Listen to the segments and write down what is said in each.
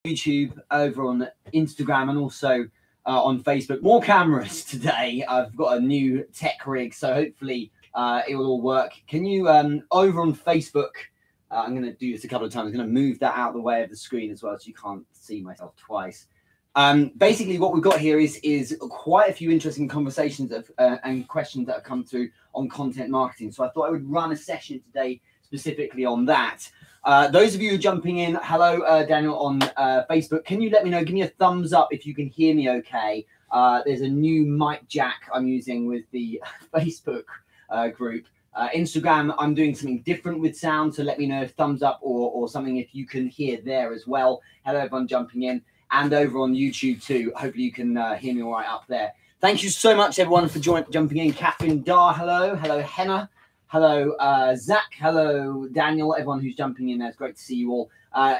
YouTube, over on Instagram, and also on Facebook. More cameras today. I've got a new tech rig, so hopefully it will all work. Can you, over on Facebook, I'm going to do this a couple of times. I'm going to move that out of the way of the screen as well so you can't see myself twice. Basically, what we've got here is quite a few interesting conversations and questions that have come through on content marketing. So I thought I would run a session today specifically on that. Those of you jumping in, hello, Daniel on Facebook. Can you let me know, give me a thumbs up if you can hear me okay? There's a new mic jack I'm using with the Facebook group. Instagram, I'm doing something different with sound, so let me know if thumbs up or something if you can hear there as well. Hello, everyone jumping in. And over on YouTube too. Hopefully you can hear me all right up there. Thank you so much, everyone, for jumping in. Catherine Dar, hello. Hello, Henna. Hello, Zach. Hello, Daniel. Everyone who's jumping in there, it's great to see you all.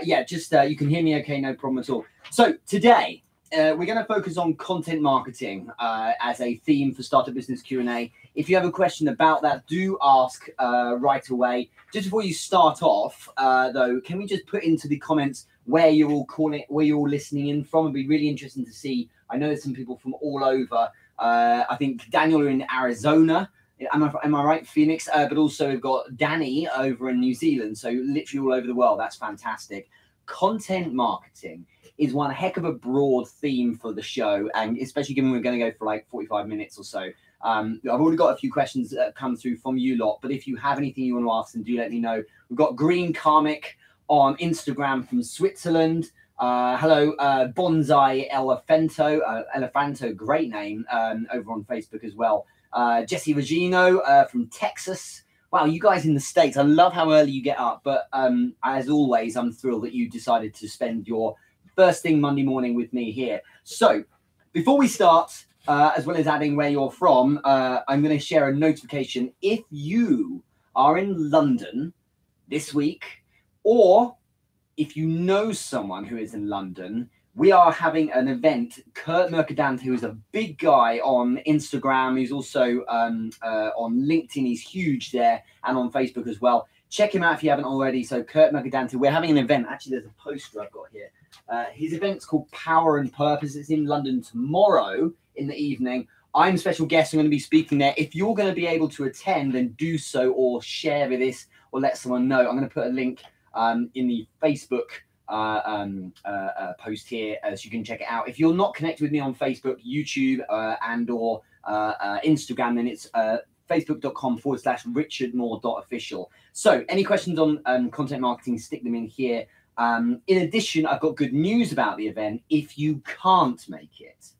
Yeah, just you can hear me okay, no problem at all. So today, we're going to focus on content marketing as a theme for Startup Business Q&A. If you have a question about that, do ask right away. Just before you start off, though, can we just put into the comments where you're all calling, where you're all listening in from? It'd be really interesting to see. I know there's some people from all over. I think Daniel are in Arizona. Am I right, Phoenix? But also we've got Danny over in New Zealand. So literally all over the world. That's fantastic. Content marketing is one heck of a broad theme for the show, and especially given we're going to go for like 45 minutes or so. I've already got a few questions that come through from you lot, but if you have anything you want to ask, then do let me know. We've got Green Karmic on Instagram from Switzerland. Hello, Bonsai Elefanto, great name, over on Facebook as well. Jesse Regino from Texas. Wow, you guys in the States, I love how early you get up, but as always, I'm thrilled that you decided to spend your first thing Monday morning with me here. So before we start, as well as adding where you're from, I'm going to share a notification. If you are in London this week, or if you know someone who is in London, we are having an event. Kurt Mercadante, who is a big guy on Instagram, who's also on LinkedIn, he's huge there, and on Facebook as well. Check him out if you haven't already. So Kurt Mercadante, we're having an event. Actually, there's a poster I've got here. His event's called Power and Purpose. It's in London tomorrow in the evening. I'm special guest. I'm going to be speaking there. If you're going to be able to attend, then do so, or share this, or let someone know. I'm going to put a link in the Facebook post here, so you can check it out. If you're not connected with me on Facebook, YouTube, and or Instagram, then it's facebook.com/richardmoore.official. So any questions on content marketing, stick them in here. In addition, I've got good news about the event. If you can't make it,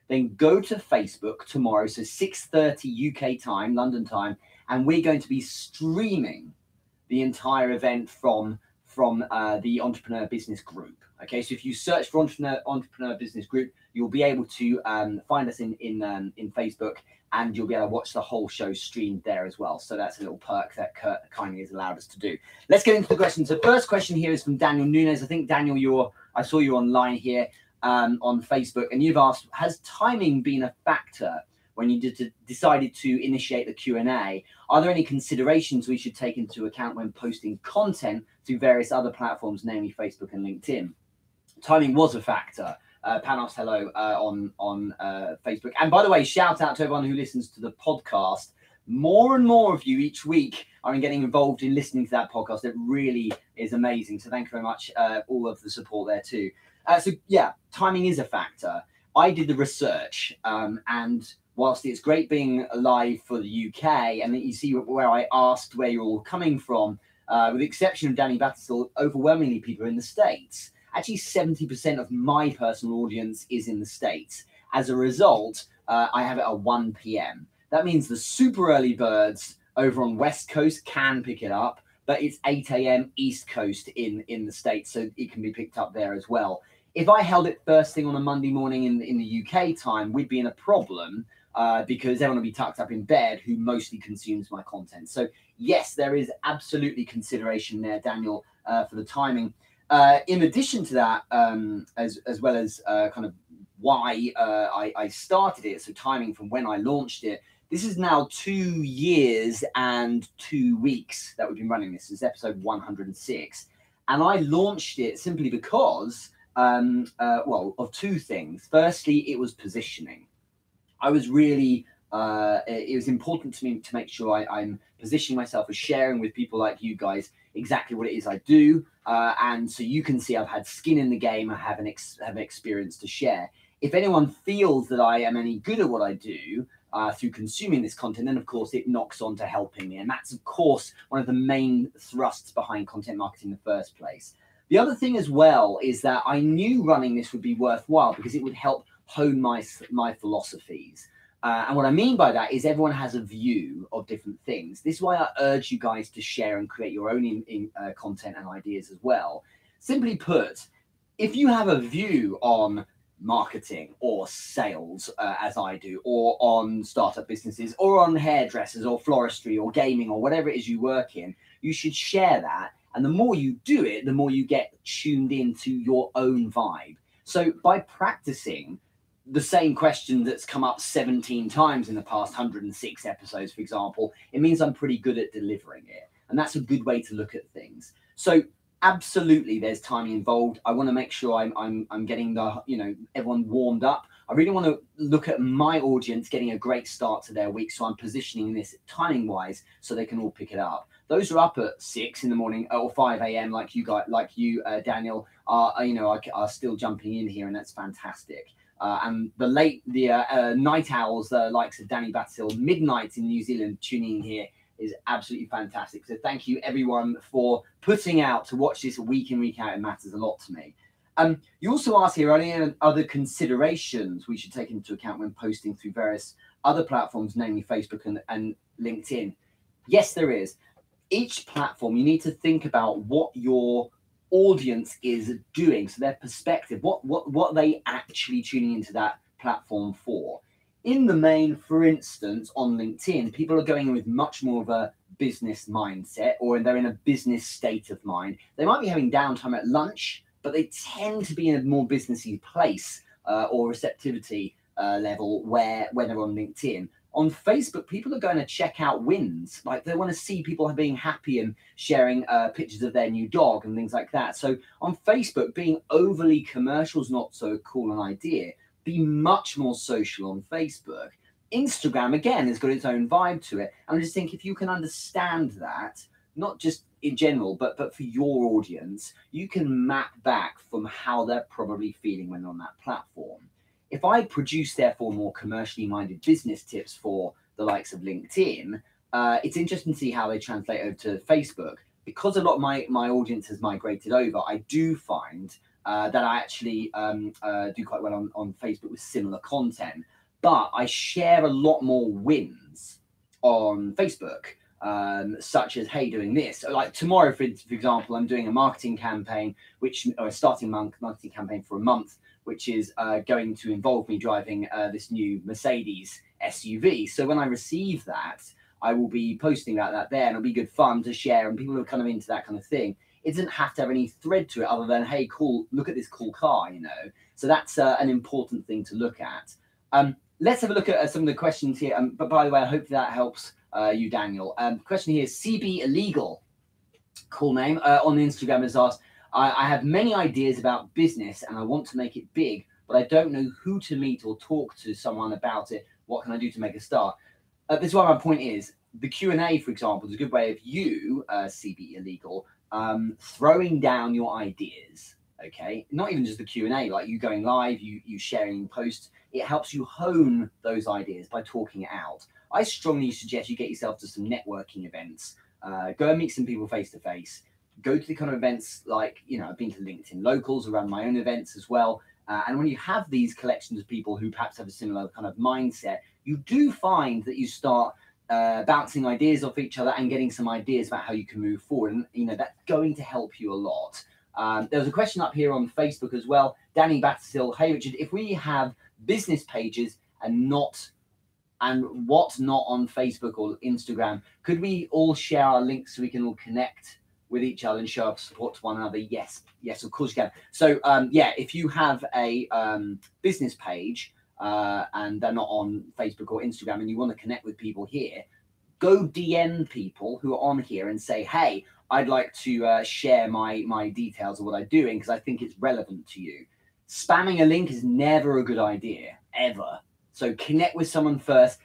then go to Facebook tomorrow, so 6:30 UK time, London time, and we're going to be streaming the entire event from the Entrepreneur Business Group. Okay, so if you search for Entrepreneur Business Group, you'll be able to find us in Facebook, and you'll be able to watch the whole show streamed there as well. So that's a little perk that Kurt kindly has allowed us to do. Let's get into the questions. So first question here is from Daniel Nunes. I think, Daniel, I saw you online here on Facebook, and you've asked, has timing been a factor when you decided to initiate the Q&A? Are there any considerations we should take into account when posting content to various other platforms, namely Facebook and LinkedIn? Timing was a factor. Panos, hello, on Facebook. And by the way, shout out to everyone who listens to the podcast. More and more of you each week are getting involved in listening to that podcast. It really is amazing. So thank you very much, all of the support there too. So yeah, timing is a factor. I did the research, and whilst it's great being live for the UK, and that you see where I asked where you're all coming from, with the exception of Danny Battistel, overwhelmingly people are in the States. Actually, 70% of my personal audience is in the States. As a result, I have it at 1 p.m. That means the super early birds over on West Coast can pick it up, but it's 8 a.m. East Coast in the States, so it can be picked up there as well. If I held it first thing on a Monday morning in the UK time, we'd be in a problem, because everyone will be tucked up in bed who mostly consumes my content. So yes, there is absolutely consideration there, Daniel, for the timing. In addition to that, as well as kind of why I started it, so timing from when I launched it, this is now 2 years and 2 weeks that we've been running this. This is episode 106. And I launched it simply because well, of two things. Firstly, it was positioning. I was really, it was important to me to make sure I'm positioning myself as sharing with people like you guys exactly what it is I do. And so you can see I've had skin in the game. I have an experience to share. If anyone feels that I am any good at what I do through consuming this content, then of course it knocks on to helping me. And that's of course one of the main thrusts behind content marketing in the first place. The other thing as well is that I knew running this would be worthwhile because it would help hone my philosophies. And what I mean by that is everyone has a view of different things. This is why I urge you guys to share and create your own content and ideas as well. Simply put, if you have a view on marketing or sales, as I do, or on startup businesses, or on hairdressers or floristry or gaming or whatever it is you work in, you should share that. And the more you do it, the more you get tuned into your own vibe. So by practicing the same question that's come up 17 times in the past 106 episodes, for example, it means I'm pretty good at delivering it. And that's a good way to look at things. So absolutely, there's timing involved. I want to make sure I'm getting everyone warmed up. I really want to look at my audience getting a great start to their week. So I'm positioning this timing wise so they can all pick it up. Those who are up at 6 in the morning or 5 a.m. like you guys, Daniel, are still jumping in here, and that's fantastic. And the night owls, the likes of Danny Batsil, midnight in New Zealand, tuning in here is absolutely fantastic. So thank you everyone for putting out to watch this week in, week out. It matters a lot to me. You also asked here, are there any other considerations we should take into account when posting through various other platforms, namely Facebook and LinkedIn? Yes, there is. Each platform, you need to think about what your audience is doing, so their perspective, what they actually tuning into that platform for. In the main, for instance, on LinkedIn, people are going in with much more of a business mindset, or they're in a business state of mind. They might be having downtime at lunch, but they tend to be in a more businessy place or receptivity level when they're on LinkedIn. On Facebook, people are going to check out wins. Like they want to see people being happy and sharing pictures of their new dog and things like that. So on Facebook, being overly commercial is not so cool an idea. Be much more social on Facebook. Instagram, again, has got its own vibe to it. And I just think if you can understand that, not just in general, but for your audience, you can map back from how they're probably feeling when on that platform. If I produce, therefore, more commercially minded business tips for the likes of LinkedIn, it's interesting to see how they translate over to Facebook. Because a lot of my audience has migrated over, I do find that I actually do quite well on Facebook with similar content. But I share a lot more wins on Facebook, such as, hey, doing this. So like tomorrow, for example, I'm doing a marketing campaign, starting marketing campaign for a month, which is going to involve me driving this new Mercedes SUV. So when I receive that, I will be posting about that there, and it'll be good fun to share, and people are kind of into that kind of thing. It doesn't have to have any thread to it other than, hey, cool, look at this cool car, So that's an important thing to look at. Let's have a look at some of the questions here. But by the way, I hope that helps you, Daniel. Question here is CB Illegal, cool name, on Instagram has asked, I have many ideas about business and I want to make it big, but I don't know who to meet or talk to someone about it. What can I do to make a start? This is why my point is, the Q&A, for example, is a good way of you, CB Illegal, throwing down your ideas, okay? Not even just the Q&A, like you going live, you sharing posts. It helps you hone those ideas by talking it out. I strongly suggest you get yourself to some networking events. Go and meet some people face-to-face. Go to the kind of events like, I've been to LinkedIn Locals, around my own events as well. And when you have these collections of people who perhaps have a similar kind of mindset, you do find that you start bouncing ideas off each other and getting some ideas about how you can move forward. And, that's going to help you a lot. There was a question up here on Facebook as well. Danny Batterstill, hey, Richard, if we have business pages and what's not on Facebook or Instagram, could we all share our links so we can all connect with each other and show our support to one another? Yes, of course you can. So if you have a business page and they're not on Facebook or Instagram and you want to connect with people here, go DM people who are on here and say, hey, I'd like to share my details of what I'm doing because I think it's relevant to you. Spamming a link is never a good idea, ever. So connect with someone first.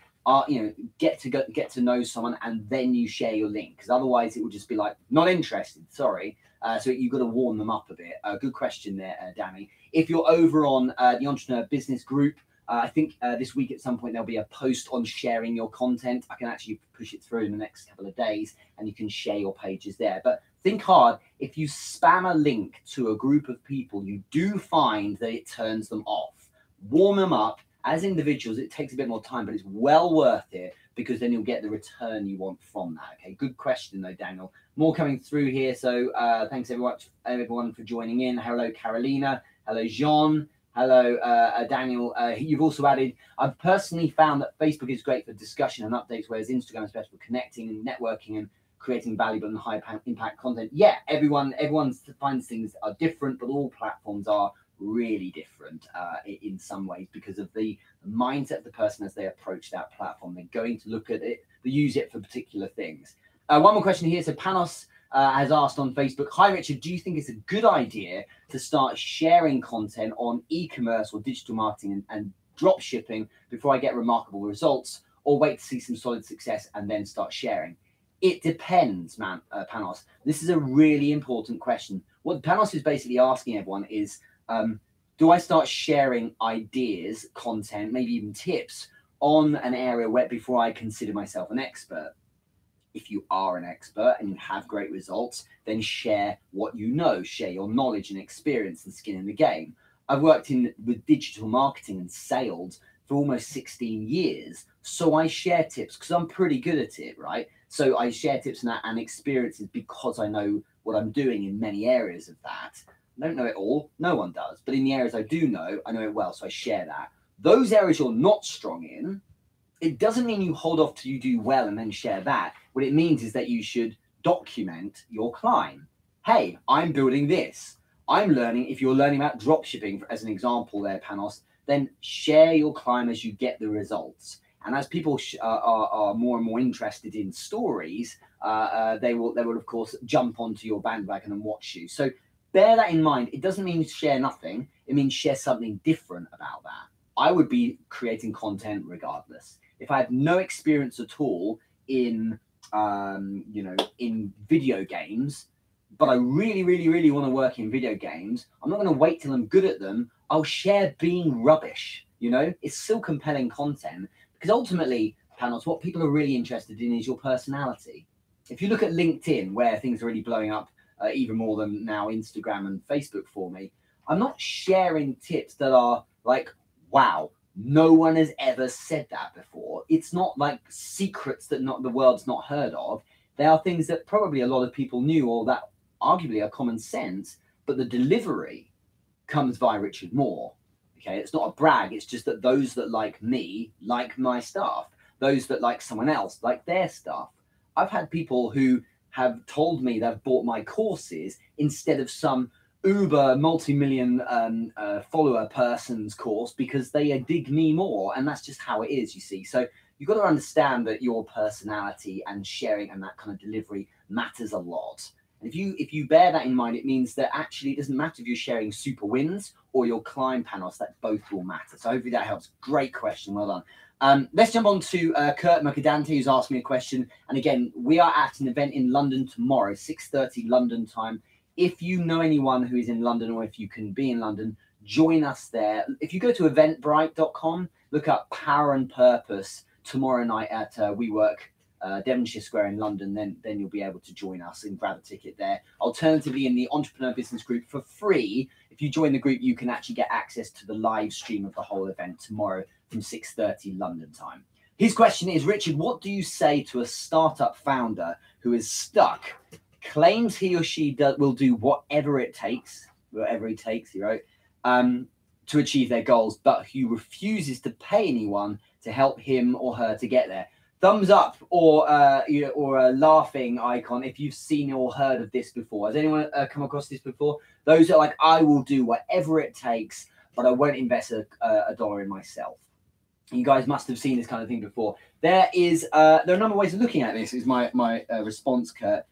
Get to know someone, and then you share your link, because otherwise it will just be like, not interested, sorry. So you've got to warm them up a bit. Good question there, Danny. If you're over on the Entrepreneur Business Group, I think this week at some point there'll be a post on sharing your content. I can actually push it through in the next couple of days, and you can share your pages there. But think hard. If you spam a link to a group of people, you do find that it turns them off. Warm them up. As individuals, it takes a bit more time, but it's well worth it, because then you'll get the return you want from that. Okay, good question though, Daniel. More coming through here. So thanks everyone for joining in. Hello, Carolina. Hello, Jean. Hello, Daniel. You've also added, I've personally found that Facebook is great for discussion and updates, whereas Instagram is best for connecting and networking and creating valuable and high impact content. Yeah, everyone finds things are different, but all platforms are really different in some ways, because of the mindset of the person as they approach that platform. They're going to look at it, they use it for particular things. One more question here. So Panos has asked on Facebook, hi Richard, do you think it's a good idea to start sharing content on e-commerce or digital marketing and drop shipping before I get remarkable results, or wait to see some solid success and then start sharing? It depends, Panos. This is a really important question. What Panos is basically asking everyone is, do I start sharing ideas, content, maybe even tips on an area where before I consider myself an expert? If you are an expert and you have great results, then share what you know, share your knowledge and experience and skin in the game. I've worked with digital marketing and sales for almost 16 years. So I share tips because I'm pretty good at it, right? So I share tips and experiences because I know what I'm doing in many areas of that. I don't know it all, no one does, but in the areas I do know, I know it well, so I share that. Those areas you're not strong in, it doesn't mean you hold off till you do well and then share that. What it means is that you should document your climb. Hey, I'm building this. I'm learning. If you're learning about dropshipping, as an example there, Panos, then share your climb as you get the results. And as people are more and more interested in stories, they will of course jump onto your bandwagon and watch you. So bear that in mind. It doesn't mean share nothing. It means share something different about that. I would be creating content regardless. If I have no experience at all in, in video games, but I really, really, really want to work in video games, I'm not going to wait till I'm good at them. I'll share being rubbish. It's still compelling content, because ultimately, Panos, what people are really interested in is your personality. If you look at LinkedIn, where things are really blowing up, even more than now Instagram and Facebook for me, I'm not sharing tips that are like, wow, no one has ever said that before. It's not like secrets that the world's not heard of. They are things that probably a lot of people knew, or that arguably are common sense, but the delivery comes via Richard Moore. Okay, it's not a brag. It's just that those that like me like my stuff. Those that like someone else like their stuff. I've had people who have told me they've bought my courses instead of some Uber multi-million follower person's course, because they dig me more, and that's just how it is, you see. So you've got to understand that your personality and sharing and that kind of delivery matters a lot. And if you bear that in mind, it means that actually it doesn't matter if you're sharing super wins or your climb, Panos, that both will matter. So hopefully that helps. Great question, well done. Let's jump on to Kurt Mercadante, who's asked me a question. And again, we are at an event in London tomorrow, 6:30 London time. If you know anyone who is in London, or if you can be in London, join us there. If you go to eventbrite.com, look up Power and Purpose tomorrow night at WeWork, Devonshire Square in London, then you'll be able to join us and grab a ticket there. Alternatively, in the Entrepreneur Business Group for free, if you join the group, you can actually get access to the live stream of the whole event tomorrow from 6:30 London time. His question is, Richard, what do you say to a startup founder who is stuck, claims he or she will do whatever it takes, he wrote, to achieve their goals, but who refuses to pay anyone to help him or her to get there? Thumbs up or a laughing icon if you've seen or heard of this before. Has anyone come across this before? Those are like, I will do whatever it takes, but I won't invest a dollar in myself. You guys must have seen this kind of thing before. There are a number of ways of looking at this, is my response, Kurt.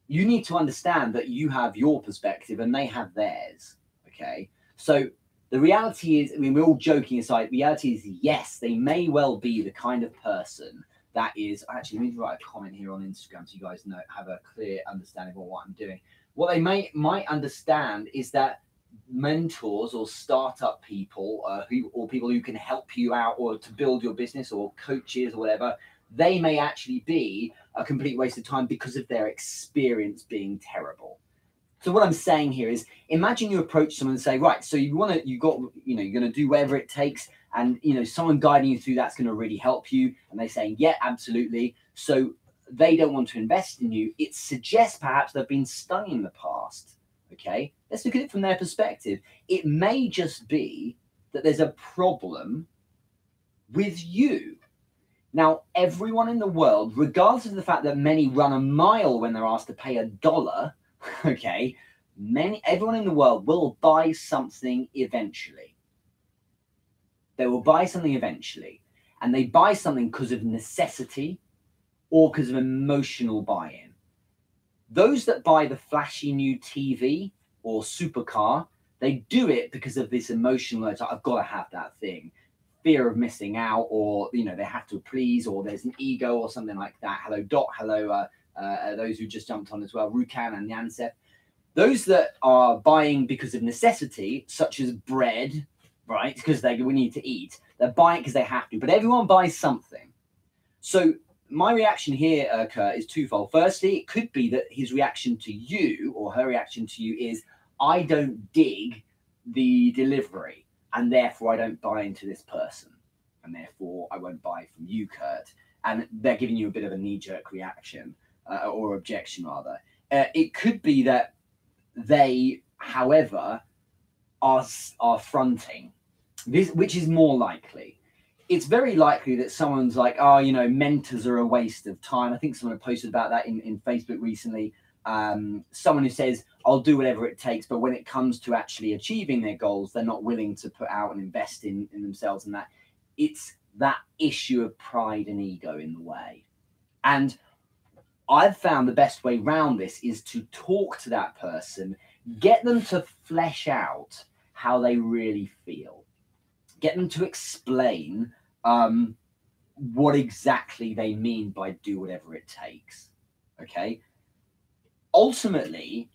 you need to understand that you have your perspective and they have theirs. Okay. So the reality is, I mean, we're all joking aside, the reality is, yes, they may well be the kind of person that is, actually, let me write a comment here on Instagram so you guys know, have a clear understanding of what I'm doing. What they might understand is that mentors or startup people or people who can help you out or to build your business, or coaches or whatever, they may actually be a complete waste of time because of their experience being terrible. So what I'm saying here is, imagine you approach someone and say, right, so you're going to do whatever it takes, and someone guiding you through that's going to really help you, and they're saying, yeah, absolutely. So they don't want to invest in you. It suggests perhaps they've been stung in the past. Okay, let's look at it from their perspective. It may just be that there's a problem with you. Now, everyone in the world, regardless of the fact that many run a mile when they're asked to pay $1, okay, everyone in the world will buy something eventually. They will buy something eventually, and they buy something because of necessity or because of emotional buy-in. Those that buy the flashy new TV or supercar, they do it because of this emotional, I've got to have that thing. Fear of missing out, or they have to please, or there's an ego or something like that. Hello Dot, hello those who just jumped on as well, Rukan and Yansef. Those that are buying because of necessity, such as bread, right, because we need to eat, they're buying because they have to, but everyone buys something. So my reaction here, Kurt, is twofold. Firstly, it could be that his reaction to you, or her reaction to you, is, I don't dig the delivery, and therefore I don't buy into this person, and therefore I won't buy from you, Kurt. And they're giving you a bit of a knee-jerk reaction, or objection rather. It could be that they, however, are fronting this, which is more likely. It's very likely that someone's like, oh, mentors are a waste of time. I think someone posted about that in Facebook recently. Someone who says, I'll do whatever it takes, but when it comes to actually achieving their goals, they're not willing to put out and invest in themselves, and that it's that issue of pride and ego in the way. And I've found the best way around this is to talk to that person, get them to flesh out how they really feel, get them to explain what exactly they mean by do whatever it takes. Okay. Ultimately,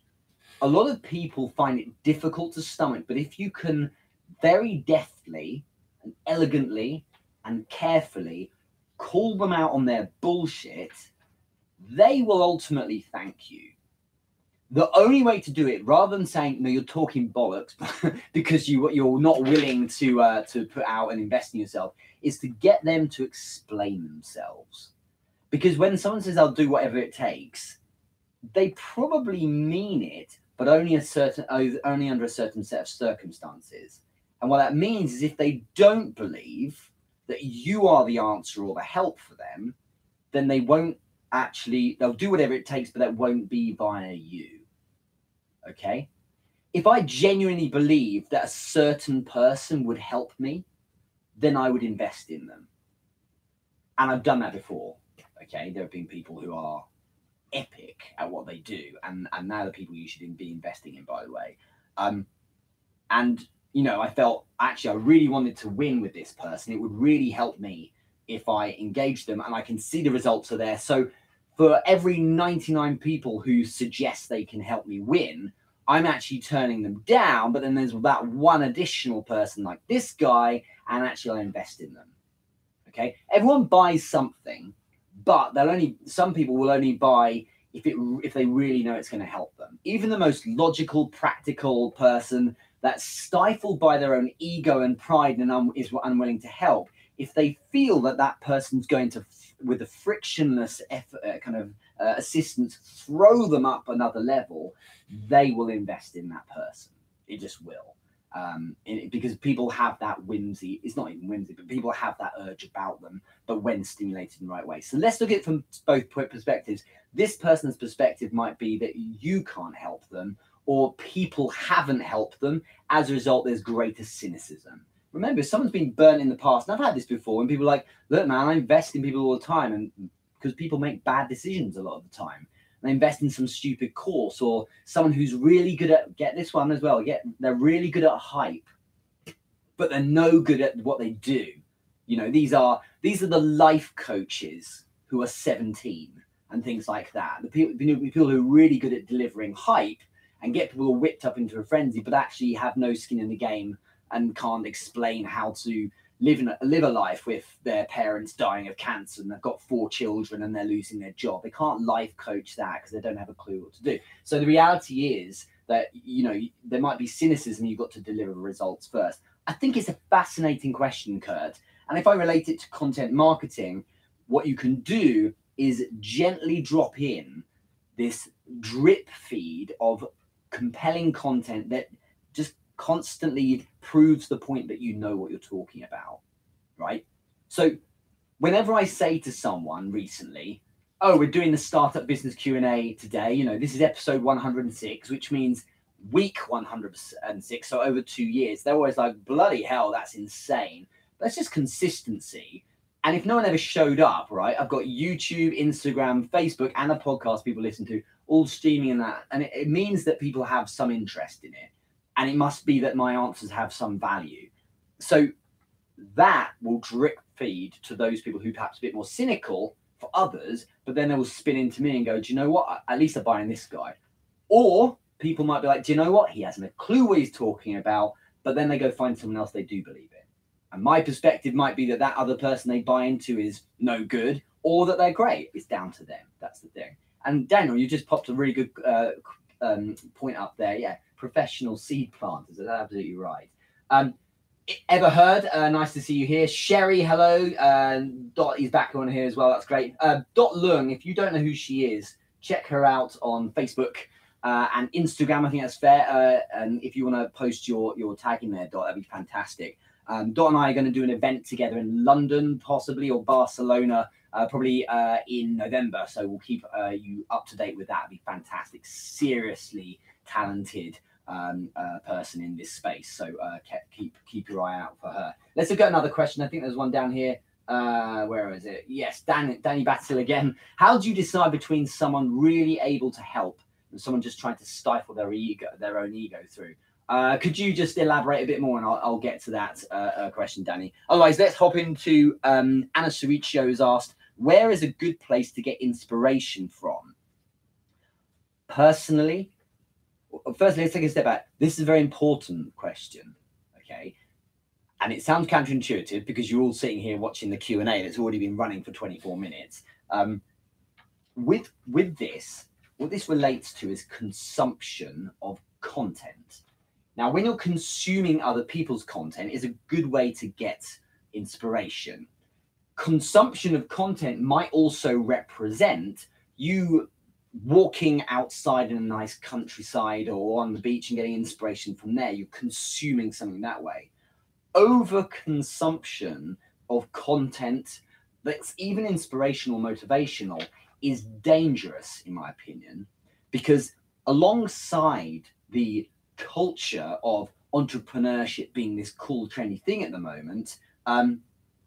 a lot of people find it difficult to stomach, but if you can very deftly and elegantly and carefully call them out on their bullshit, they will ultimately thank you. The only way to do it, rather than saying, no, you're talking bollocks because you're not willing to put out and invest in yourself, is to get them to explain themselves. Because when someone says, I'll do whatever it takes, they probably mean it, but only under a certain set of circumstances. And what that means is, if they don't believe that you are the answer or the help for them, then they won't they'll do whatever it takes, but that won't be via you. Okay? If I genuinely believe that a certain person would help me, then I would invest in them. And I've done that before. Okay? There have been people who are epic at what they do, and now the people you should be investing in, by the way. And I felt, actually, I really wanted to win with this person. It would really help me if I engaged them, and I can see the results are there. So for every 99 people who suggest they can help me win, I'm actually turning them down. But then there's that one additional person like this guy, and actually I invest in them. Okay, everyone buys something, but some people will only buy if they really know it's going to help them. Even the most logical, practical person that's stifled by their own ego and pride and is unwilling to help, if they feel that person's going to, with a frictionless effort, assistance, throw them up another level, they will invest in that person. It just will. Because people have that whimsy. It's not even whimsy, but people have that urge about them, but when stimulated in the right way. So let's look at it from both perspectives. This person's perspective might be that you can't help them, or people haven't helped them. As a result, there's greater cynicism. Remember, if someone's been burnt in the past, and I've had this before, when people are like, look, man, I invest in people all the time, and because people make bad decisions a lot of the time. they invest in some stupid course, or someone who's really good at, get this one as well, they're really good at hype, but they're no good at what they do. You know, these are the life coaches who are 17 and things like that. The people who are really good at delivering hype and get people whipped up into a frenzy, but actually have no skin in the game and can't explain how to live a life with their parents dying of cancer and they've got 4 children and they're losing their job. They can't life coach that because they don't have a clue what to do. So the reality is that, you know, there might be cynicism. You've got to deliver results first. I think it's a fascinating question, Kurt. And if I relate it to content marketing, what you can do is gently drop in this drip feed of compelling content that just constantly proves the point that you know what you're talking about, right? So whenever I say to someone recently, oh, we're doing the Startup Business Q&A today, you know, this is episode 106, which means week 106, so over 2 years, they're always like, bloody hell, that's insane. That's just consistency. And if no one ever showed up, right, I've got YouTube, Instagram, Facebook, and a podcast people listen to, all streaming in that. And it means that people have some interest in it. And it must be that my answers have some value. So that will drip feed to those people who perhaps a bit more cynical for others, but then they will spin into me and go, do you know what? At least I'm buying this guy. Or people might be like, do you know what? He hasn't a clue what he's talking about, but then they go find someone else they do believe in. And my perspective might be that that other person they buy into is no good, or that they're great. It's down to them. That's the thing. And Daniel, you just popped a really good point up there. Yeah, professional seed planters. That's absolutely right. Ever heard? Nice to see you here. Sherry, hello. Dot is back on here as well. That's great. Dot Lung, if you don't know who she is, check her out on Facebook and Instagram. I think that's fair. And if you want to post your tag in there, Dot, that'd be fantastic. Dot and I are going to do an event together in London, possibly, or Barcelona, probably in November. So we'll keep you up to date with that. It'd be fantastic. Seriously talented person in this space. So keep your eye out for her. Let's look at another question. I think there's one down here. Where is it? Yes, Danny Batil again. How do you decide between someone really able to help and someone just trying to stifle their own ego through? Could you just elaborate a bit more, and I'll get to that question, Danny. Otherwise, let's hop into Anna Suricio has asked, where is a good place to get inspiration from? Personally, firstly, let's take a step back. This is a very important question, okay? And it sounds counterintuitive because you're all sitting here watching the Q&A that's already been running for 24 minutes. With this, what this relates to is consumption of content. Now, when you're consuming other people's content is a good way to get inspiration. Consumption of content might also represent you walking outside in a nice countryside or on the beach and getting inspiration from there. You're consuming something that way. Overconsumption of content that's even inspirational, motivational is dangerous, in my opinion, because alongside the culture of entrepreneurship being this cool, trendy thing at the moment,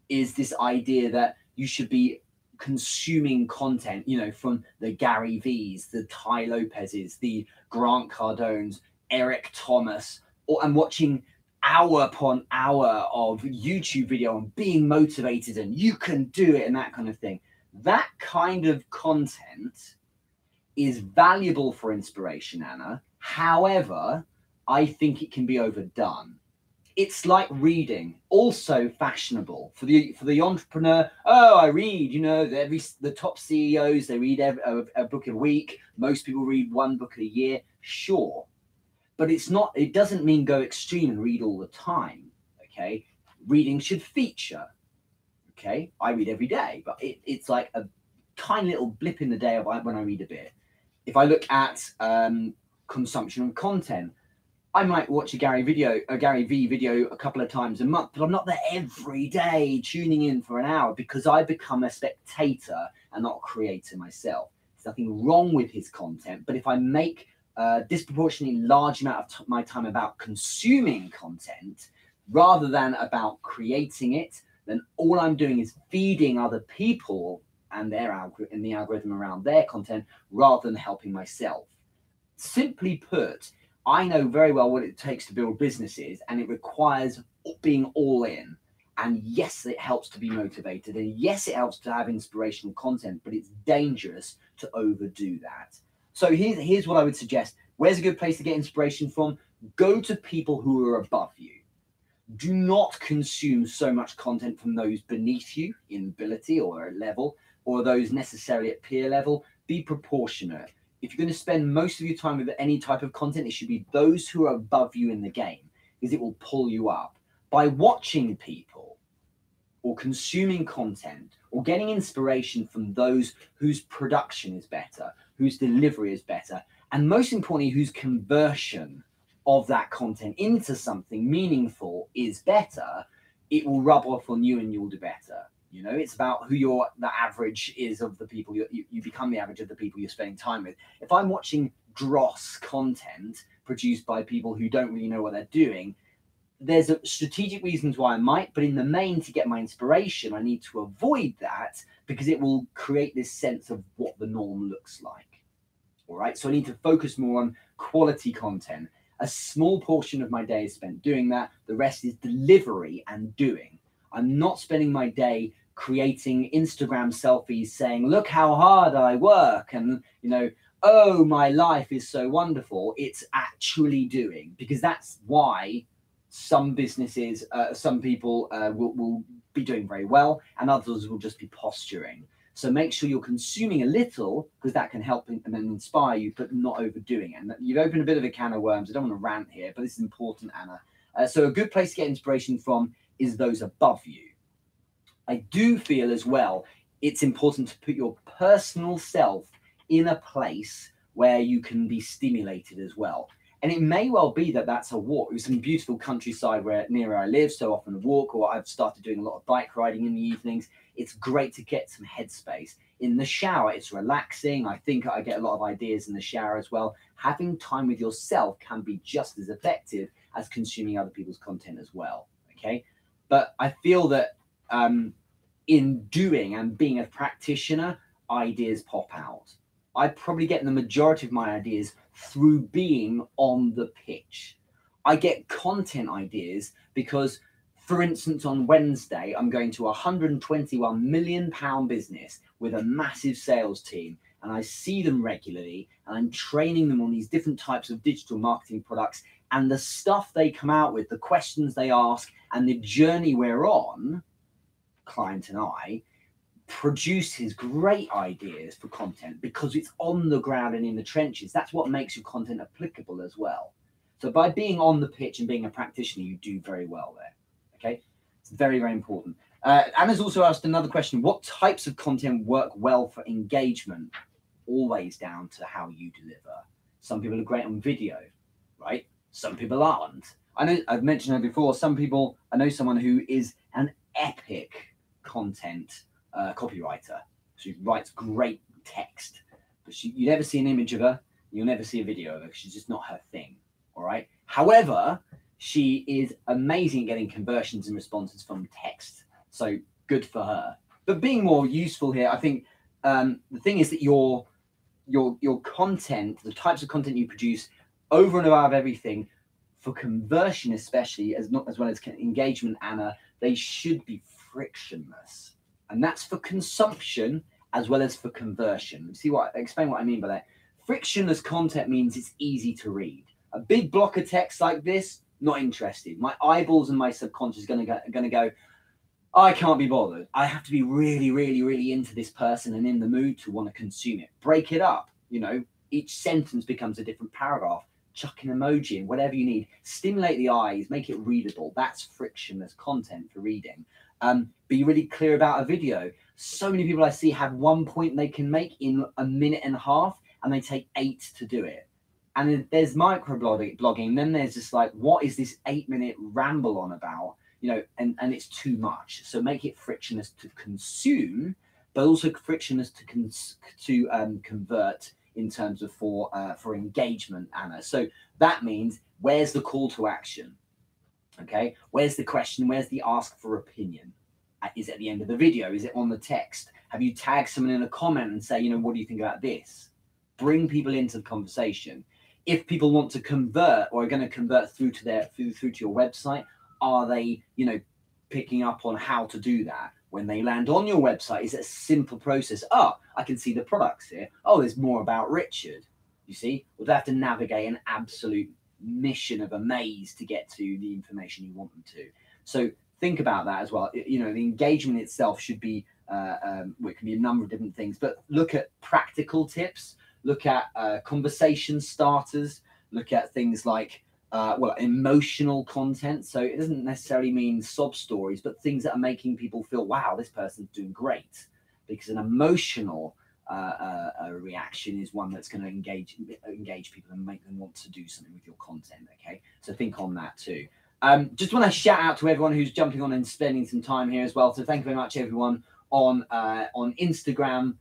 is this idea that you should be consuming content, you know, from the Gary V's, the Tai Lopez's, the Grant Cardones, Eric Thomas, and watching hour upon hour of YouTube video and being motivated and you can do it and that kind of thing. That kind of content is valuable for inspiration, Anna. However, I think it can be overdone. It's like reading, also fashionable for the entrepreneur. Oh, I read, you know, the top CEOs, they read a book a week. Most people read one book a year. Sure. But it doesn't mean go extreme and read all the time. Okay. Reading should feature. Okay. I read every day, but it's like a tiny little blip in the day when I read a bit. If I look at consumption of content, I might watch a Gary V video a couple of times a month, but I'm not there every day tuning in for an hour because I become a spectator and not a creator myself. There's nothing wrong with his content, but if I make a disproportionately large amount of my time about consuming content rather than about creating it, then all I'm doing is feeding other people and the algorithm around their content rather than helping myself. Simply put, I know very well what it takes to build businesses, and it requires being all in. And yes, it helps to be motivated, and yes, it helps to have inspirational content, but it's dangerous to overdo that. So here's what I would suggest. Where's a good place to get inspiration from? Go to people who are above you. Do not consume so much content from those beneath you in ability or level, or those necessarily at peer level. Be proportionate. If you're going to spend most of your time with any type of content, it should be those who are above you in the game, because it will pull you up. By watching people or consuming content or getting inspiration from those whose production is better, whose delivery is better, and most importantly, whose conversion of that content into something meaningful is better, it will rub off on you and you'll do better. You know, it's about who the average is of the people. You become the average of the people you're spending time with. If I'm watching dross content produced by people who don't really know what they're doing, there's strategic reasons why I might, but in the main, to get my inspiration, I need to avoid that because it will create this sense of what the norm looks like. All right, so I need to focus more on quality content. A small portion of my day is spent doing that. The rest is delivery and doing. I'm not spending my day creating Instagram selfies saying, look how hard I work, and, you know, oh, my life is so wonderful. It's actually doing, because that's why some businesses, some people will be doing very well, and others will just be posturing. So make sure you're consuming a little, because that can help and inspire you, but not overdoing it. And you've opened a bit of a can of worms. I don't want to rant here, but this is important, Anna. So a good place to get inspiration from is those above you. I do feel as well, it's important to put your personal self in a place where you can be stimulated as well. And it may well be that that's a walk. There's some beautiful countryside near where I live, so often a walk, or I've started doing a lot of bike riding in the evenings. It's great to get some headspace. In the shower, it's relaxing. I think I get a lot of ideas in the shower as well. Having time with yourself can be just as effective as consuming other people's content as well, okay? But I feel that in doing and being a practitioner, ideas pop out. I probably get the majority of my ideas through being on the pitch. I get content ideas because, for instance, on Wednesday, I'm going to a £121 million business with a massive sales team, and I see them regularly, and I'm training them on these different types of digital marketing products, and the stuff they come out with, the questions they ask, and the journey we're on, client and I, produces great ideas for content because it's on the ground and in the trenches. That's what makes your content applicable as well. So by being on the pitch and being a practitioner, you do very well there. Okay, it's very, very important. Anna's also asked another question: what types of content work well for engagement? Always down to how you deliver. Some people are great on video, right? Some people aren't. I know I've mentioned her before. Some people, I know someone who is an epic content copywriter. She writes great text, but you never see an image of her. You'll never see a video of her. She's just not her thing. All right. However, she is amazing at getting conversions and responses from text. So good for her. But being more useful here, I think the thing is that your content, the types of content you produce over and above everything, for conversion especially, as well as engagement, Anna, they should be frictionless. And that's for consumption as well as for conversion. Explain what I mean by that. Frictionless content means it's easy to read. A big block of text like this, not interested. My eyeballs and my subconscious are going to go, I can't be bothered. I have to be really, really, really into this person and in the mood to want to consume it. Break it up. You know, each sentence becomes a different paragraph. Chuck an emoji in, whatever you need. Stimulate the eyes, make it readable. That's frictionless content for reading. Be really clear about a video. So many people I see have one point they can make in a minute and a half, and they take 8 to do it. And then there's microblogging. Then there's just like, what is this 8-minute ramble on about? You know, and it's too much. So make it frictionless to consume, but also frictionless to convert in terms of for engagement, Anna. So that means, where's the call to action? Okay, where's the question? Where's the ask for opinion? Is it at the end of the video? Is it on the text? Have you tagged someone in a comment and say, you know, what do you think about this? Bring people into the conversation. If people want to convert or are going to convert through to your website, are they, you know, picking up on how to do that? When they land on your website, is it a simple process? Oh, I can see the products here. Oh, there's more about Richard. You see, we'll have to navigate an absolute mission of a maze to get to the information you want them to. So think about that as well. You know, the engagement itself should be, well, it can be a number of different things, but look at practical tips, look at conversation starters, look at things like, well, emotional content. So it doesn't necessarily mean sob stories, but things that are making people feel, wow, this person's doing great. Because an emotional reaction is one that's going to engage people and make them want to do something with your content. Okay, so think on that too. Just want to shout out to everyone who's jumping on and spending some time here as well. So thank you very much, everyone on Instagram.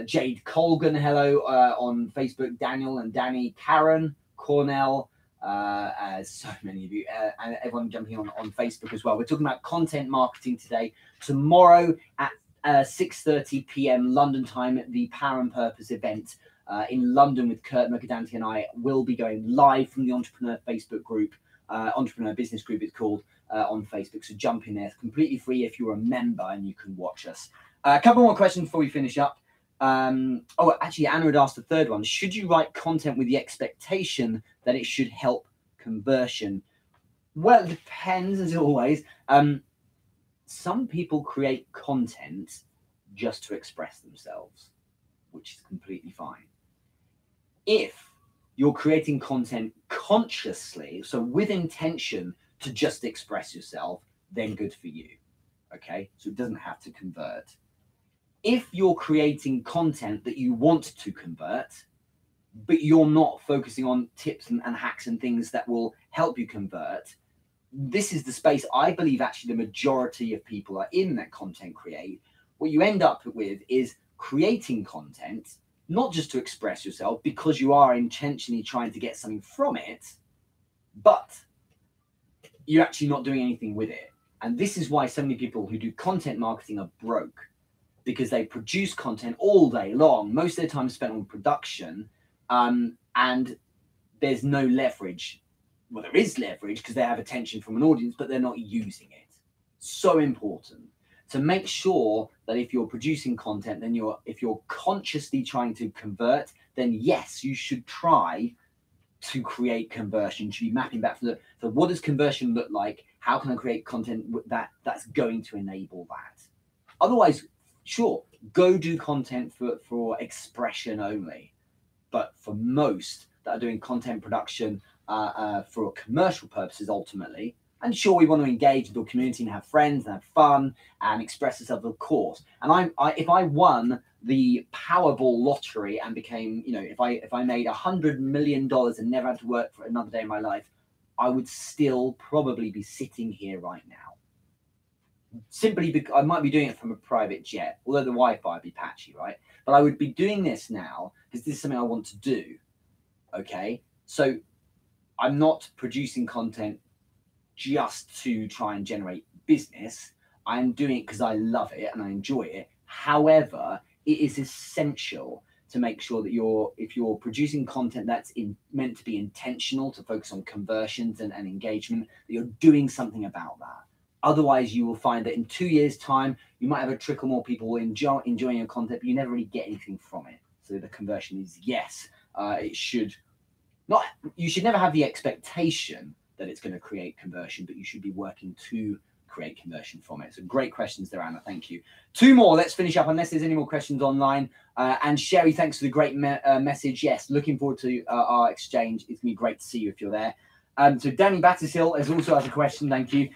Jade Colgan, hello. On Facebook, Daniel and Danny, Karen, Cornell, so many of you, and everyone jumping on Facebook as well. We're talking about content marketing today. Tomorrow at 6:30 p.m. London time, the Power and Purpose event in London with Kurt Mercadanti and I will be going live from the Entrepreneur Facebook group. Entrepreneur Business Group it's called on Facebook. So jump in there. It's completely free if you're a member and you can watch us. A couple more questions before we finish up. Oh, actually, Anna had asked the third one. Should you write content with the expectation that it should help conversion? Well, it depends, as always. Some people create content just to express themselves, which is completely fine. If you're creating content consciously, so with intention to just express yourself, then good for you. Okay, so it doesn't have to convert. If you're creating content that you want to convert, but you're not focusing on tips and hacks and things that will help you convert, this is the space I believe actually the majority of people are in that content create. What you end up with is creating content, not just to express yourself because you are intentionally trying to get something from it, but you're actually not doing anything with it. And this is why so many people who do content marketing are broke, because they produce content all day long, most of their time spent on production, and there's no leverage. Well, there is leverage because they have attention from an audience, but they're not using it. So important to make sure that if you're producing content, then if you're consciously trying to convert, then yes, you should try to create conversion. You should be mapping back for what does conversion look like? How can I create content that's going to enable that? Otherwise, sure, go do content for expression only. But for most that are doing content production for commercial purposes ultimately, and sure, we want to engage with the community and have friends and have fun and express ourselves, of course. And if I won the Powerball lottery and became, you know, if I made $100 million and never had to work for another day in my life, I would still probably be sitting here right now. Simply because I might be doing it from a private jet, although the Wi-Fi would be patchy, right? But I would be doing this now because this is something I want to do. Okay, so I'm not producing content just to try and generate business. I'm doing it because I love it and I enjoy it. However, it is essential to make sure that if you're producing content that's meant to be intentional, to focus on conversions and engagement, that you're doing something about that. Otherwise, you will find that in 2 years' time, you might have a trickle more people enjoying your content, but you never really get anything from it. So the conversion is yes. You should never have the expectation that it's going to create conversion, but you should be working to create conversion from it. So great questions there, Anna. Thank you. Two more. Let's finish up unless there's any more questions online. And Sherry, thanks for the great message. Yes, looking forward to our exchange. It's going to be great to see you if you're there. So Danny Battishill has also asked a question. Thank you.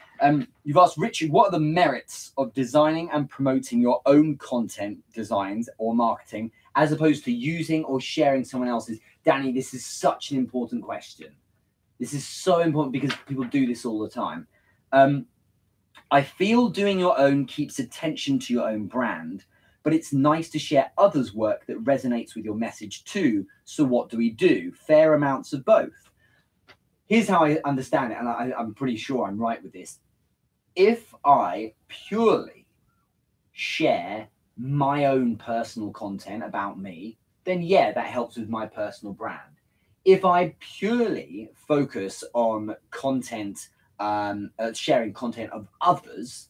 You've asked, Richard, what are the merits of designing and promoting your own content designs or marketing as opposed to using or sharing someone else's? Danny, this is such an important question. This is so important because people do this all the time. I feel doing your own keeps attention to your own brand, but it's nice to share others' work that resonates with your message too. So what do we do? Fair amounts of both. Here's how I understand it, and I'm pretty sure I'm right with this. If I purely share my own personal content about me, then yeah, that helps with my personal brand. If I purely focus on content, sharing content of others,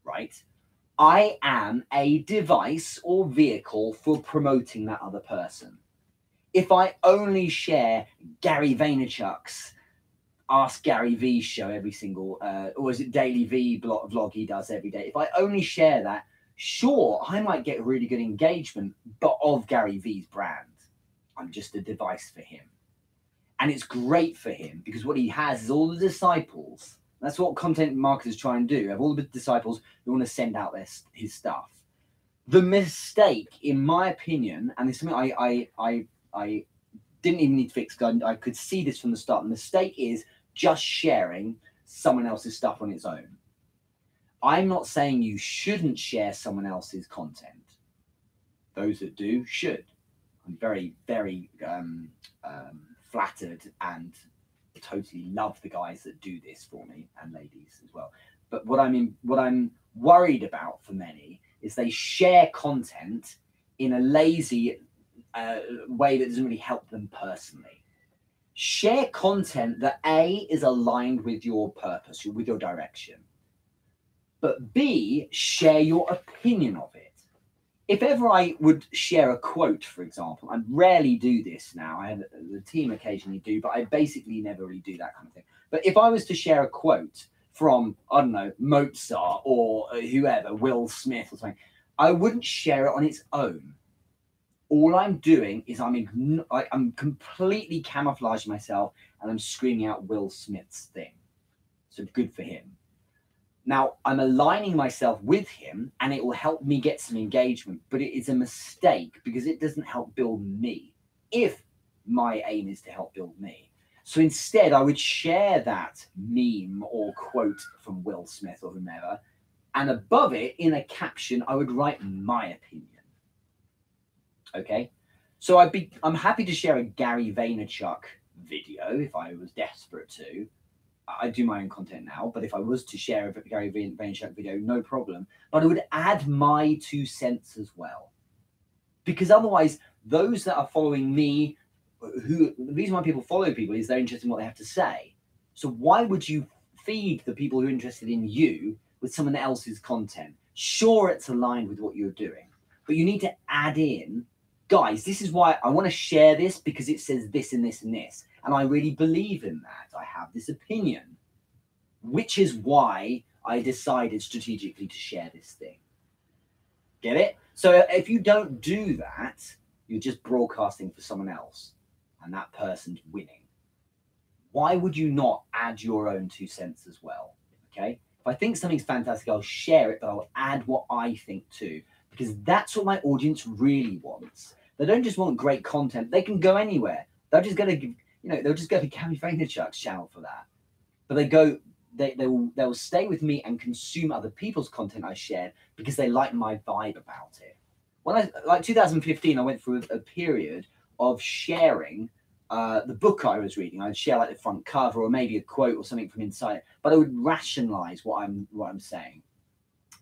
right, I am a device or vehicle for promoting that other person. If I only share Gary Vaynerchuk's Ask Gary V show every single, or is it Daily V vlog he does every day? If I only share that, sure, I might get really good engagement, but of Gary V's brand. I'm just a device for him. And it's great for him because what he has is all the disciples. That's what content marketers try and do. Have all the disciples who want to send out his stuff. The mistake, in my opinion, and it's something I didn't even need to fix because I could see this from the start. The mistake is just sharing someone else's stuff on its own. I'm not saying you shouldn't share someone else's content. Those that do should. I'm very, very flattered and totally love the guys that do this for me, and ladies as well. But what I'm worried about for many is they share content in a lazy way that doesn't really help them personally. Share content that A, is aligned with your purpose, with your direction, but B, share your opinion of it. If ever I would share a quote, for example, I rarely do this now. I have the team occasionally do, but I basically never really do that kind of thing. But if I was to share a quote from, I don't know, Mozart or whoever, Will Smith or something, I wouldn't share it on its own. All I'm doing is I'm completely camouflaging myself and I'm screaming out Will Smith's thing. So good for him. Now, I'm aligning myself with him and it will help me get some engagement, but it is a mistake because it doesn't help build me if my aim is to help build me. So instead, I would share that meme or quote from Will Smith or whomever, and above it, in a caption, I would write my opinion. Okay, so I'm happy to share a Gary Vaynerchuk video if I was desperate to. I do my own content now, but if I was to share a Gary Vaynerchuk video, no problem. But I would add my 2 cents as well, because otherwise, those that are following me, the reason why people follow people is they're interested in what they have to say. So why would you feed the people who are interested in you with someone else's content? Sure, it's aligned with what you're doing, but you need to add in, guys, this is why I want to share this because it says this and this and this. And I really believe in that. I have this opinion, which is why I decided strategically to share this thing. Get it? So if you don't do that, you're just broadcasting for someone else and that person's winning. Why would you not add your own 2 cents as well? Okay. If I think something's fantastic, I'll share it, but I'll add what I think too, because that's what my audience really wants. They don't just want great content. They can go anywhere. They're just going to give, they'll just go to Gary Vaynerchuk's channel for that. But they'll stay with me and consume other people's content I shared because they like my vibe about it. When like 2015, I went through a period of sharing the book I was reading. I'd share like the front cover or maybe a quote or something from inside, but I would rationalize what I'm saying.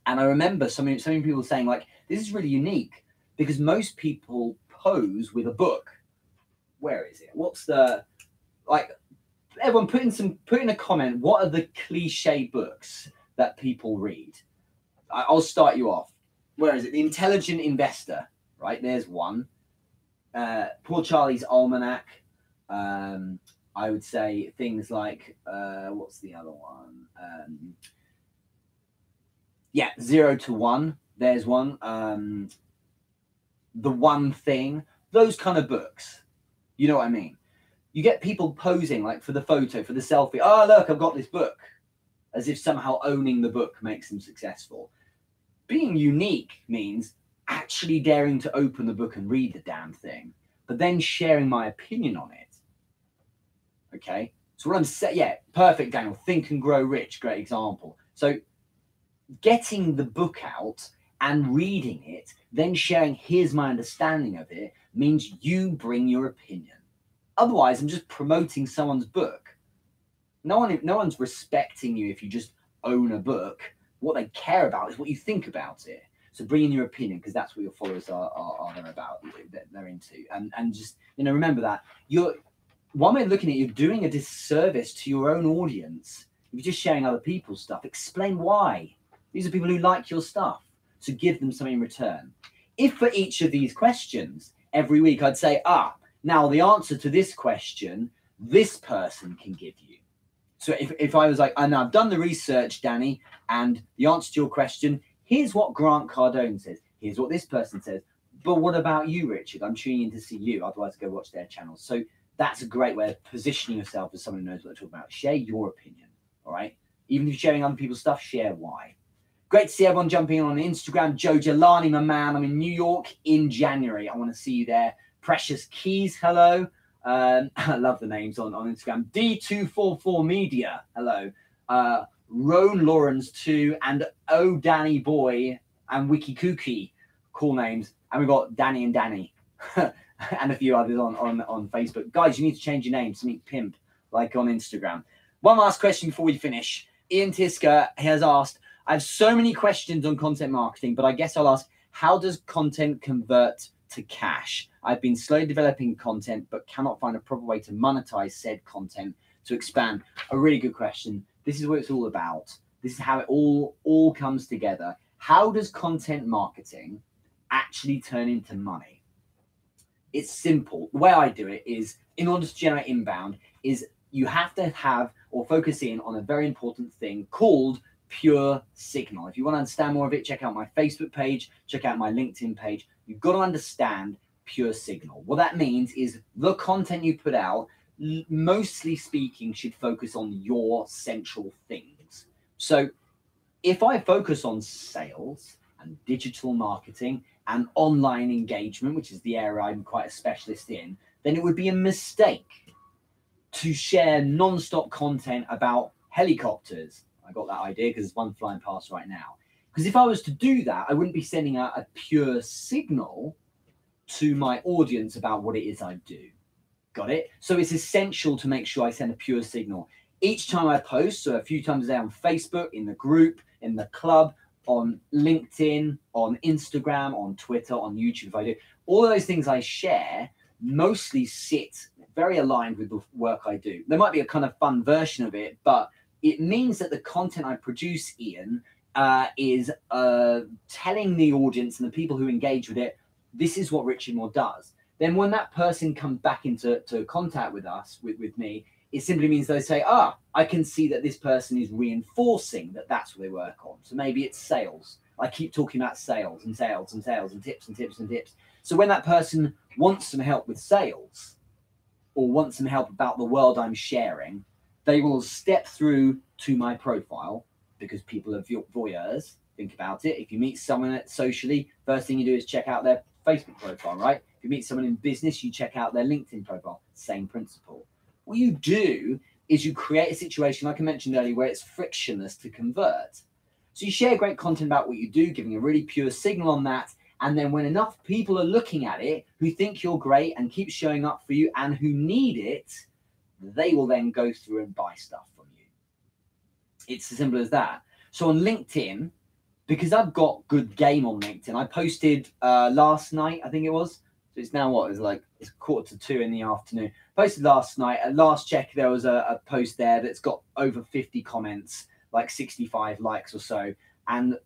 And I remember some people saying like, this is really unique because most people pose with a book. Where is it? What's the, like, everyone put in a comment, what are the cliche books that people read? I'll start you off. Where is it? The Intelligent Investor, right? There's one. Poor Charlie's Almanac. I would say things like, what's the other one? Yeah, 0 to 1. There's one. The One Thing. Those kind of books. You know what I mean? You get people posing like for the photo, for the selfie. Oh, look, I've got this book. As if somehow owning the book makes them successful. Being unique means actually daring to open the book and read the damn thing, but then sharing my opinion on it. Okay? So what I'm saying, yeah, perfect, Daniel. Think and Grow Rich, great example. So getting the book out and reading it, then sharing here's my understanding of it, means you bring your opinion. Otherwise, I'm just promoting someone's book. No one's respecting you if you just own a book. What they care about is what you think about it. So bring in your opinion, because that's what your followers are there about, they're into. And just, remember that one way of looking at it, you're doing a disservice to your own audience. If you're just sharing other people's stuff, explain why. These are people who like your stuff. So give them something in return. If for each of these questions, every week I'd say, now the answer to this question, this person can give you. So if I was like, now I've done the research, Danny, and the answer to your question, here's what Grant Cardone says. Here's what this person says. But what about you, Richard? I'm tuning in to see you. Otherwise, go watch their channels. So that's a great way of positioning yourself as someone who knows what they're talking about. Share your opinion, all right? Even if you're sharing other people's stuff, share why. Great to see everyone jumping in on Instagram. Joe Jelani, my man. I'm in New York in January. I want to see you there. Precious Keys, hello. I love the names on Instagram. D244 Media, hello. Roan Lawrence 2 and Oh Danny Boy and Wiki Kooky, cool names. And we've got Danny and Danny and a few others on Facebook. Guys, you need to change your name to meet Pimp, like on Instagram. One last question before we finish. Ian Tisker has asked, I have so many questions on content marketing, but I guess I'll ask, how does content convert to cash? I've been slowly developing content, but cannot find a proper way to monetize said content to expand. A really good question. This is what it's all about. This is how it all comes together. How does content marketing actually turn into money? It's simple. The way I do it is, in order to generate inbound, is you have to have or focus in on a very important thing called pure signal. If you want to understand more of it, check out my Facebook page, check out my LinkedIn page. You've got to understand pure signal. What that means is the content you put out, mostly speaking, should focus on your central things. So if I focus on sales and digital marketing and online engagement, which is the area I'm quite a specialist in, then it would be a mistake to share non-stop content about helicopters. I got that idea because there's one flying past right now. Because if I was to do that, I wouldn't be sending out a pure signal to my audience about what it is I do. Got it? So it's essential to make sure I send a pure signal. Each time I post, so a few times a day on Facebook, in the group, in the club, on LinkedIn, on Instagram, on Twitter, on YouTube, if I do, all of those things I share mostly sit very aligned with the work I do. There might be a kind of fun version of it, but it means that the content I produce, Ian, is telling the audience and the people who engage with it, this is what Richard Moore does. Then when that person comes back into contact with us, with me, it simply means they say, I can see that this person is reinforcing that that's what they work on. So maybe it's sales. I keep talking about sales and sales and sales and tips and tips and tips. So when that person wants some help with sales or wants some help about the world I'm sharing, they will step through to my profile, because people are voyeurs. Think about it. If you meet someone socially, first thing you do is check out their Facebook profile, right? If you meet someone in business, you check out their LinkedIn profile. Same principle. What you do is you create a situation, like I mentioned earlier, where it's frictionless to convert. So you share great content about what you do, giving a really pure signal on that. And then when enough people are looking at it who think you're great and keep showing up for you and who need it, they will then go through and buy stuff from you. It's as simple as that. So on LinkedIn, because I've got good game on LinkedIn, I posted last night, I think it was. So it's now what? It's 1:45 in the afternoon. Posted last night. At last check, there was a post there that's got over 50 comments, like 65 likes or so. And,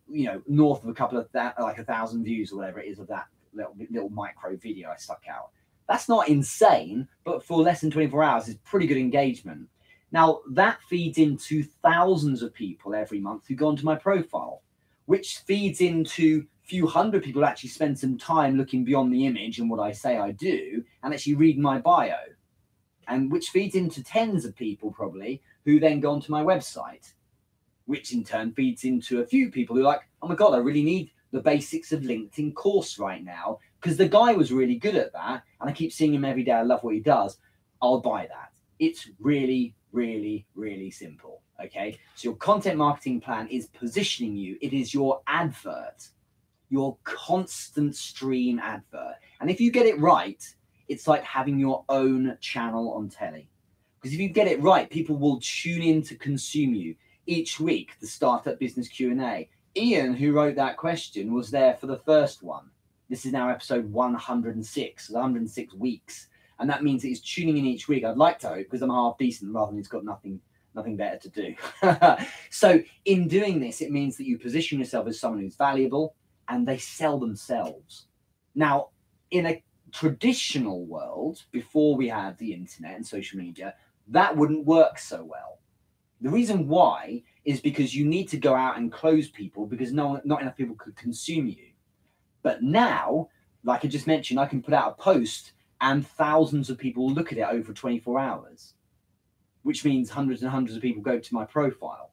north of a couple of like 1,000 views or whatever it is of that little micro video I stuck out. That's not insane, but for less than 24 hours is pretty good engagement. Now, that feeds into thousands of people every month who go onto my profile, which feeds into a few hundred people who actually spend some time looking beyond the image and what I say I do and actually read my bio, and which feeds into tens of people probably who then go onto my website, which in turn feeds into a few people who are like, oh my God, I really need the basics of LinkedIn course right now because the guy was really good at that and I keep seeing him every day. I love what he does. I'll buy that. It's really, really, really simple. Okay. So your content marketing plan is positioning you. It is your advert, your constant stream advert. And if you get it right, it's like having your own channel on telly. Because if you get it right, people will tune in to consume you. Each week, the Startup Business Q&A. Ian, who wrote that question, was there for the first one. This is now episode 106, 106 weeks. And that means that he's tuning in each week. I'd like to hope, because I'm half decent rather than he's got nothing better to do. So in doing this, it means that you position yourself as someone who's valuable and they sell themselves. Now, in a traditional world, before we had the internet and social media, that wouldn't work so well. The reason why is because you need to go out and close people because not enough people could consume you. But now, like I just mentioned, I can put out a post and thousands of people look at it over 24 hours, which means hundreds and hundreds of people go to my profile.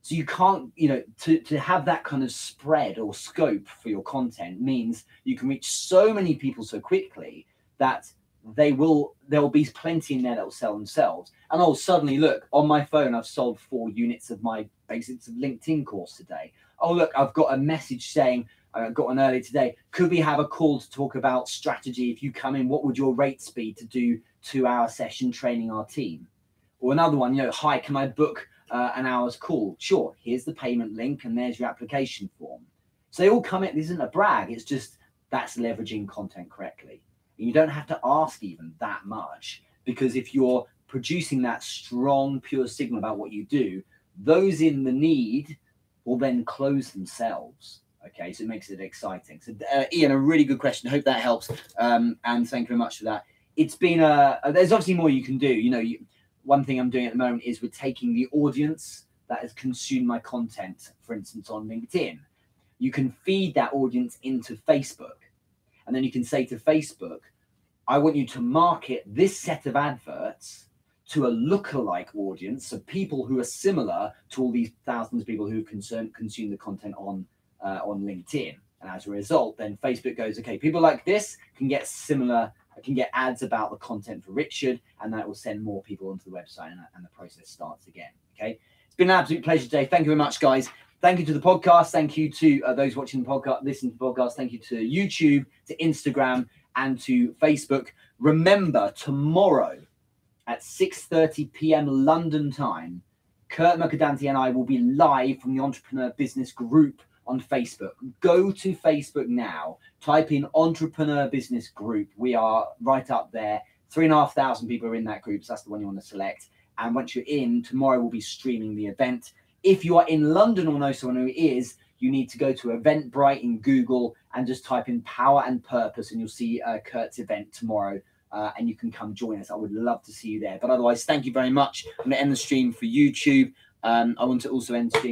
So you can't, to have that kind of spread or scope for your content means you can reach so many people so quickly that there will be plenty in there that will sell themselves. And suddenly look, on my phone, I've sold 4 units of my Basics of LinkedIn course today. Oh, look, I've got a message saying, I got one earlier today, could we have a call to talk about strategy? If you come in, what would your rates be to do 2-hour session training our team? Or another one, hi, can I book an hour's call? Sure, here's the payment link and there's your application form. So they all come in, this isn't a brag, it's just that's leveraging content correctly. And you don't have to ask even that much, because if you're producing that strong, pure signal about what you do, those in the need will then close themselves. Okay, so it makes it exciting. So Ian, a really good question. I hope that helps. And thank you very much for that. It's been there's obviously more you can do. One thing I'm doing at the moment is we're taking the audience that has consumed my content, for instance, on LinkedIn. You can feed that audience into Facebook. And then you can say to Facebook, I want you to market this set of adverts to a lookalike audience, so people who are similar to all these thousands of people who consume the content on LinkedIn. And as a result, then Facebook goes, okay, people like this can get ads about the content for Richard, and that will send more people onto the website, and the process starts again. Okay, it's been an absolute pleasure today. Thank you very much, guys. Thank you to the podcast. Thank you to those watching the podcast, listening to the podcast. Thank you to YouTube, to Instagram, and to Facebook. Remember, tomorrow at 6:30 p.m. London time, Kurt Mercadanti and I will be live from the Entrepreneur Business Group on Facebook. Go to Facebook now, type in Entrepreneur Business Group. We are right up there. 3,500 people are in that group, so that's the one you want to select. And once you're in, tomorrow we'll be streaming the event. If you are in London or know someone who is, you need to go to Eventbrite in Google and just type in Power and Purpose, and you'll see Kurt's event tomorrow. And you can come join us. I would love to see you there. But otherwise, thank you very much. I'm going to end the stream for YouTube. I want to also end the stream